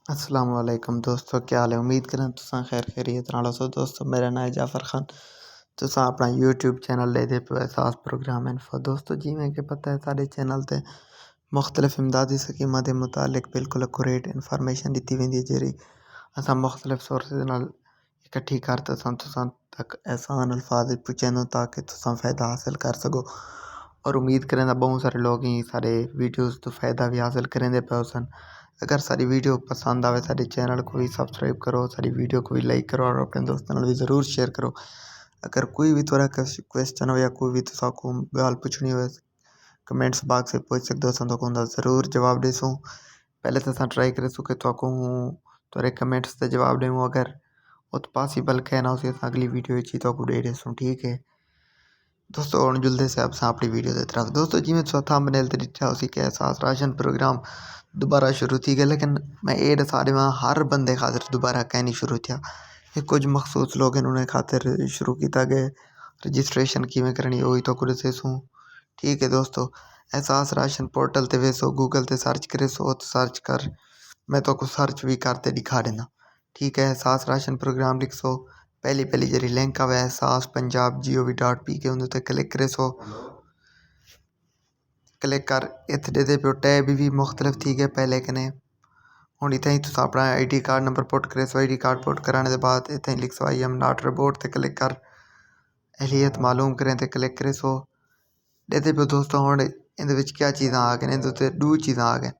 अस्सलाम वालेकुम दोस्तों, क्या हाल है। उम्मीद करें तुसां खैर खैरियत नाल सो। दोस्तों मेरा नाम है जाफर खान। तुसां अपना यूट्यूब चैनल ले दे पे एहसास प्रोग्राम इन्फो। दोस्तों जिमें कि पता है सारे चैनल ते मुख्तलिफ इमदादी स्कीमां दे मुतालिक बिल्कुल एक्यूरेट इन्फॉर्मेशन दी वेंदी है जेरी असां मुख्तलिफ सोर्सेज नाल इकट्ठी करते तुसां तक आसान अल्फाज पहुंचानो ताकि तुसां फ़ायदा हासिल कर सको। और उम्मीद करें बहुत सारे लोग ही सारे वीडियोस तो फ़ायदा भी हासिल करेंगे पे सन। अगर सारी वीडियो पसंद आवे सारे चैनल को भी सब्सक्राइब करो, सारी वीडियो को भी लाइक करो और अपने दोस्तों भी ज़रूर शेयर करो। अगर कोई भी थोड़ा क्वेश्चन हो या कोई भी तुसा को गाल पूछनी हो कमेंट्स बॉक्स से पूछ सकते हो, तो उनका ज़रूर जवाब देसूँ। पहले तो असां ट्राई करें कि तो थोड़े कमेंट्स का जवाब दूँ। अगर वो तो पॉसिबल कहना उसे अगली वीडियो अच्छी तो दे देसूँ, ठीक है दोस्तों। और जुल्दे से अब अपनी वीडियो की तरफ। दोस्तों जिमें चौथा बनेल दिखा उसी के एहसास राशन प्रोग्राम दोबारा शुरू थी गया, लेकिन मैं ये सारे में हर बंदे खातिर दोबारा कहनी शुरू थिया। ये कुछ मखसूस लोग उन्हें खातिर शुरू किया गया। रजिस्ट्रेशन किमें करनी वही तो कुछ सूँ, ठीक है दोस्तों। एहसास राशन पोर्टल ते वेसो, गूगल ते सर्च करे सो तो सर्च कर, मैं तो कुछ सर्च भी करते दिखा देना, ठीक है। एहसास राशन प्रोग्राम लिख सो, पहली पहली जरी लिंक आवे एहसास पंजाब gov.pk उन्हें क्लिक करे सो। क्लिक कर इतने दे पे टैब भी मुख्तलिफ थी गए पहले कने। हूँ इतें तुस अपना ID कार्ड नंबर पुट करे सो। ID कार्ड पुट कराने के बाद इतें लिख सो आई एम नॉट रोबोट ते क्लिक कर, अहलियत मालूम करें ते क्लिक करे सो। देते पे दोस्तों हूँ इन क्या चीज़ां आ गए, इन दो चीज़ां आ गए।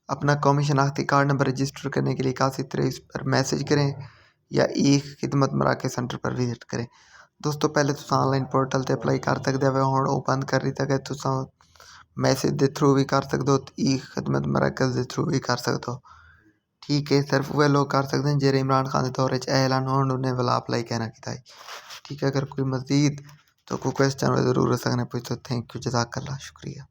अपना कौमी शनाख्ती कार्ड नंबर रजिस्टर करने के लिए कासी तरह इस पर मैसेज करें या एक खिदमत मराकज सेंटर पर विजिट करें। दोस्तों पहले तुस ऑनलाइन पोर्टल ते अप्लाई कर सकते हो, हूँ वो बंद कर दिता गया। तुस मैसेज के थ्रू भी कर सकते हो, ई खिदमत मराकज के थ्रू भी कर सकते हो, ठीक है। सिर्फ वह लोग कर सकते हैं जेरे इमरान खान के दौरे ऐलान हो उन्हें वाला अप्लाई कहना कि ठीक है। अगर कोई मजीद तो कोई क्वेश्चन ज़रूर सकने पूछो। थैंक यू, जज़ाकल्लाह, शुक्रिया।